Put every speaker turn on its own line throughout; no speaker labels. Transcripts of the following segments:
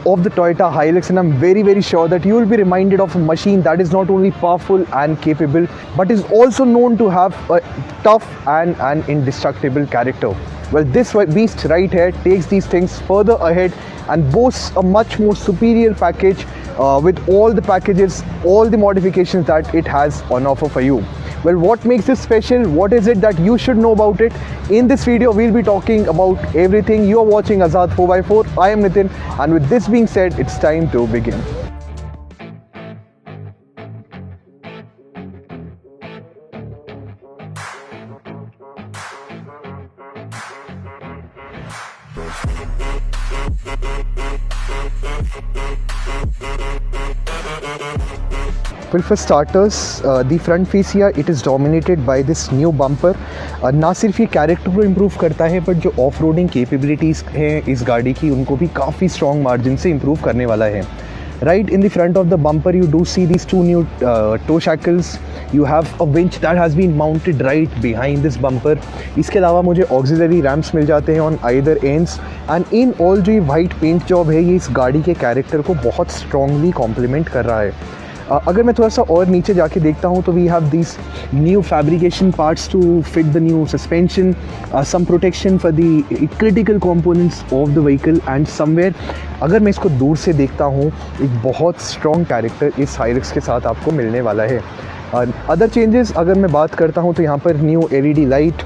of the Toyota Hilux, and I'm very sure that you will be reminded of a machine that is not only powerful and capable but is also known to have a tough and an indestructible character. Well, this beast right here takes these things further ahead and boasts a much more superior package with all the packages, all the modifications that it has on offer for you. Well, what makes this special? What is it that you should know about it? In this video, we'll be talking about everything. You are watching Azad 4x4. I am Nitin, and with this being said, it's time to begin. Well, for starters, the front face here, it is dominated by this new bumper. ना सिर्फ ये character को improve करता है, but जो off roading capabilities हैं इस गाड़ी की, उनको भी काफ़ी स्ट्रॉन्ग मार्जिन से इम्प्रूव करने वाला है. Right in the front of the bumper, you do see these two new toe shackles. You have a winch that has been mounted right behind this bumper. इसके अलावा मुझे auxiliary ramps मिल जाते हैं on either ends. And in all जो white paint job है, ये इस गाड़ी के कैरेक्टर को बहुत strongly complement कर रहा है. अगर मैं थोड़ा सा और नीचे जाके देखता हूँ तो we have this new fabrication parts to fit the new suspension, some protection for the critical components of the vehicle and somewhere अगर मैं इसको दूर से देखता हूँ एक बहुत स्ट्रॉन्ग कैरेक्टर इस हाइलक्स के साथ आपको मिलने वाला है. अदर चेंजेस अगर मैं बात करता हूँ तो यहाँ पर new LED light,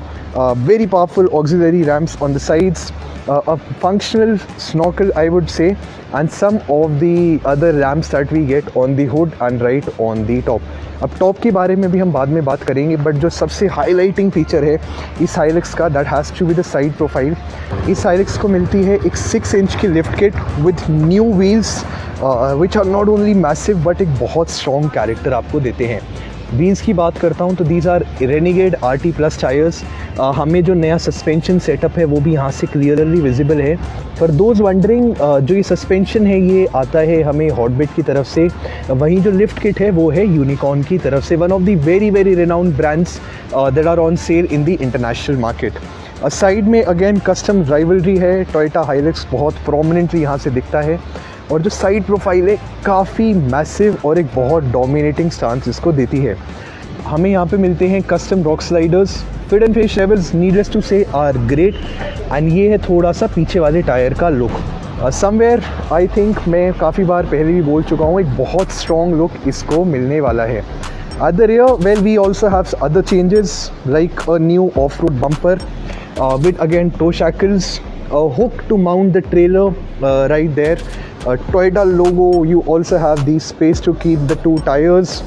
very powerful auxiliary ramps on the sides, a functional snorkel I would say, and some of the other ramps that we get on the hood and right on the top. अब top के बारे में भी हम बाद में बात करेंगे, बट जो सबसे हाईलाइटिंग फीचर है इस हाइलक्स का, that has to be the side profile. इस हाइलक्स को मिलती है एक 6 इंच की lift kit with new wheels which are not only massive but एक बहुत स्ट्रॉन्ग कैरेक्टर आपको देते हैं. व्हील्स की बात करता हूँ तो दीज आर रेनिगेड RT+ टायर्स. हमें जो नया सस्पेंशन सेटअप है वो भी यहाँ से क्लियरली विजिबल है. फॉर दोज वंडरिंग, जो ये सस्पेंशन है ये आता है हमें हॉटबिट की तरफ से, वहीं जो लिफ्ट किट है वो है यूनिकॉर्न की तरफ से, one of the very renowned brands that are on sale in the international market. Side में अगेन कस्टम राइवलरी है, टोयोटा हाइलक्स बहुत प्रोमिनेंटली यहाँ से दिखता है और जो साइड प्रोफाइल है काफ़ी मैसिव और एक बहुत डोमिनेटिंग स्टांस इसको देती है. हमें यहाँ पे मिलते हैं custom rock sliders. Fit and face levels needless to say are great and ये है थोड़ा सा पीछे वाले टायर का लुक. समवेयर आई थिंक मैं काफ़ी बार पहले भी बोल चुका हूँ, एक बहुत स्ट्रॉन्ग लुक इसको मिलने वाला है. At the rear, well, we also have other changes like a new off-road bumper with again toe shackles, a hook to mount the trailer right there, a Toyota logo. You also have the space to keep the 2 tires,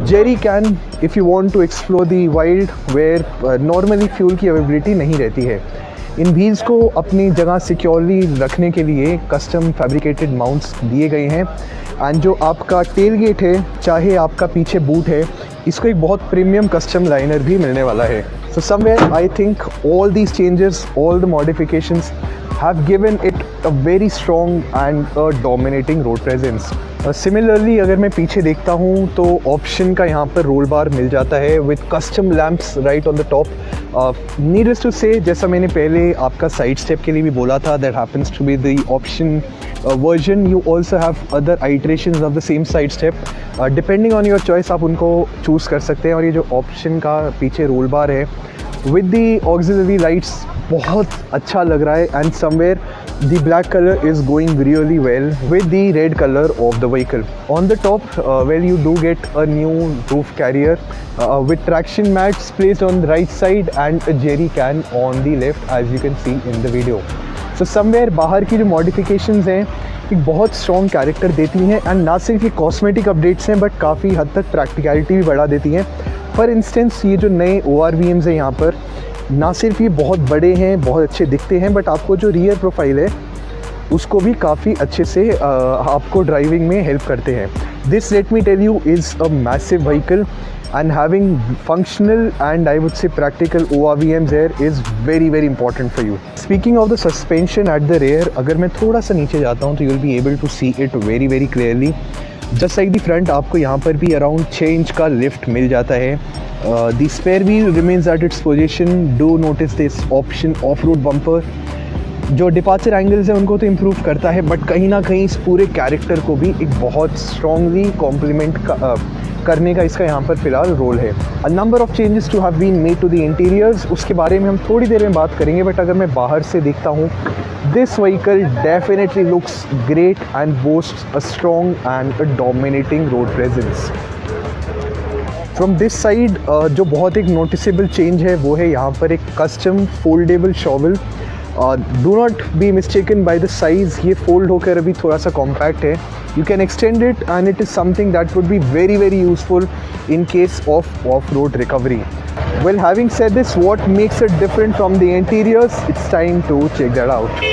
jerry can if you want to explore the wild where normally fuel की availability नहीं रहती है. इन wheels को अपनी जगह securely रखने के लिए कस्टम फैब्रिकेटेड माउंट्स दिए गए हैं एंड जो आपका टेल गेट है, चाहे आपका पीछे बूट है, इसको एक बहुत प्रीमियम कस्टम लाइनर भी मिलने वाला है. So somewhere I think all these changes, all the modifications have given it a very strong and a dominating road presence. Similarly अगर मैं पीछे देखता हूँ तो ऑप्शन का यहाँ पर रोल बार मिल जाता है with custom lamps right on the top. Needless to say, जैसा मैंने पहले आपका साइड स्टेप के लिए भी बोला था, that happens to be the option version. You also have other iterations of the same side step. Depending on your choice आप उनको चूज़ कर सकते हैं. और ये जो ऑप्शन का पीछे रोल बार है with the auxiliary lights बहुत अच्छा लग रहा है and somewhere the black color is going really well with the red color of the vehicle. On the top, well, you do get a new roof carrier with traction mats placed on the right side and a jerry can on the left as you can see in the video. So somewhere बाहर की जो modifications हैं एक बहुत strong character देती हैं and ना सिर्फ ये cosmetic updates हैं बट काफ़ी हद तक practicality भी बढ़ा देती हैं. फॉर इंस्टेंस ये जो नए ORVMs हैं यहाँ पर, ना सिर्फ ये बहुत बड़े हैं, बहुत अच्छे दिखते हैं, बट आपको जो रियर प्रोफाइल है उसको भी काफ़ी अच्छे से आपको ड्राइविंग में हेल्प करते हैं. This let me tell you is a massive vehicle and having functional and I would say practical ORVMs here is very important for you. Speaking of the suspension at the rear, अगर मैं थोड़ा सा नीचे जाता हूँ तो you will be able to see it very clearly. Just like the front, आपको यहाँ पर भी अराउंड 6 इंच का लिफ्ट मिल जाता है. The spare wheel remains at its position. Do notice this option off-road bumper. जो डिपार्चर एंगल्स हैं उनको तो इम्प्रूव करता है, बट कहीं ना कहीं इस पूरे कैरेक्टर को भी एक बहुत स्ट्रॉन्गली कॉम्प्लीमेंट करने का इसका यहाँ पर फिलहाल रोल है। A number of changes to have been made to the interiors, उसके बारे में हम थोड़ी देर में बात करेंगे, बट अगर मैं बाहर से देखता हूँ, this vehicle definitely looks great and बोस्ट्स a strong and a dominating road presence. From this side जो बहुत एक नोटिसेबल चेंज है वो है यहाँ पर एक custom foldable shovel. Do not be mistaken by the size, ये फोल्ड होकर अभी थोड़ा सा कॉम्पैक्ट है। You can extend it and it is something that would be very very useful in case of off-road recovery. Well, having said this, what makes it different from the interiors? It's time to check that out.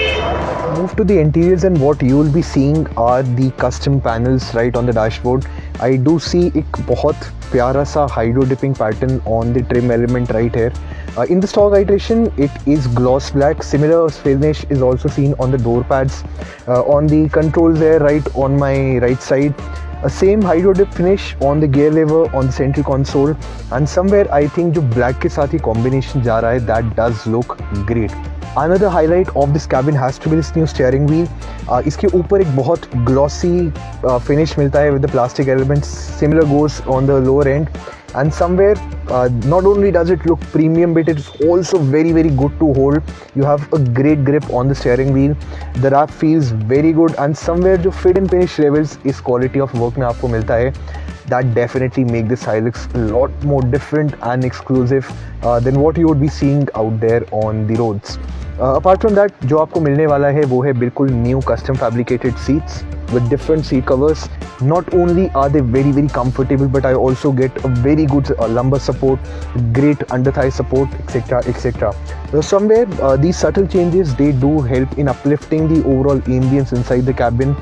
Move to the interiors and what you will be seeing are the custom panels right on the dashboard. I do see एक बहुत प्यारा सा hydro dipping pattern on the trim element right here. In the stock iteration, it is gloss black. Similar finish is also seen on the door pads. On the controls there, right on my right side. A same hydro dip finish on the gear lever on the central console, and somewhere I think जो black के साथ ही combination जा रहा है, that does look great. Another highlight of this cabin has to be this new steering wheel. इसके ऊपर एक बहुत glossy finish मिलता है with the plastic elements. Similar goes on the lower end. And somewhere not only does it look premium, but it's also very very good to hold. You have a great grip on the steering wheel. The wrap feels very good, and somewhere जो fit and finish levels इस quality of work में आपको मिलता है, that definitely make this Hilux a lot more different and exclusive than what you would be seeing out there on the roads. Apart from that, जो आपको मिलने वाला है वो है बिल्कुल new custom fabricated seats with different seat covers. Not only are they very very comfortable, but I also get a very good lumbar support, great under thigh support, etc etc. So somewhere these subtle changes, they do help in uplifting the overall ambience inside the cabin.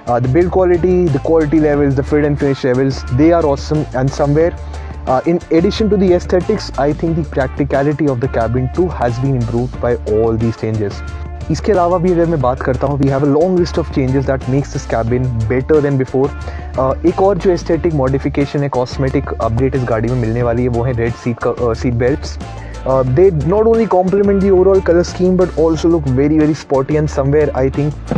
The build quality, the quality levels, the fit and finish levels, they are awesome. And somewhere in addition to the aesthetics, I think the practicality of the cabin too has been improved by all these changes. इसके अलावा भी अगर मैं बात करता हूँ, we have a long list of changes that makes this cabin better than before. एक और जो एस्थेटिक मॉडिफिकेशन है, कॉस्मेटिक अपडेट इस गाड़ी में मिलने वाली है, वो है red seat belts. They not only complement the overall color scheme but also look very very sporty, and somewhere I think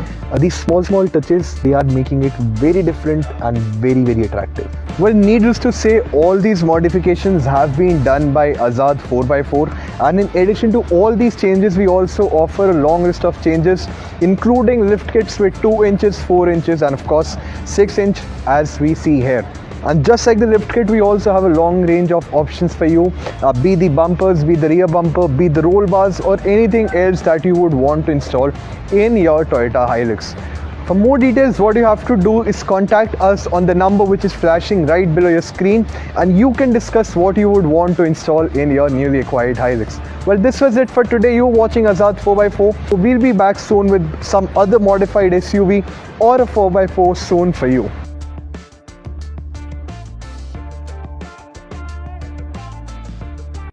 these small touches, they are making it very different and very very attractive. Well, needless to say, all these modifications have been done by Azad 4x4, and in addition to all these changes, we also offer a long list of changes including lift kits with 2 inches, 4 inches and of course 6 inch as we see here. And just like the lift kit, we also have a long range of options for you, be the bumpers, be the rear bumper, be the roll bars or anything else that you would want to install in your Toyota Hilux. For more details, what you have to do is contact us on the number which is flashing right below your screen, and you can discuss what you would want to install in your newly acquired Hilux. Well, this was it for today. You're watching Azad 4x4. We'll be back soon with some other modified SUV or a 4x4 soon for you.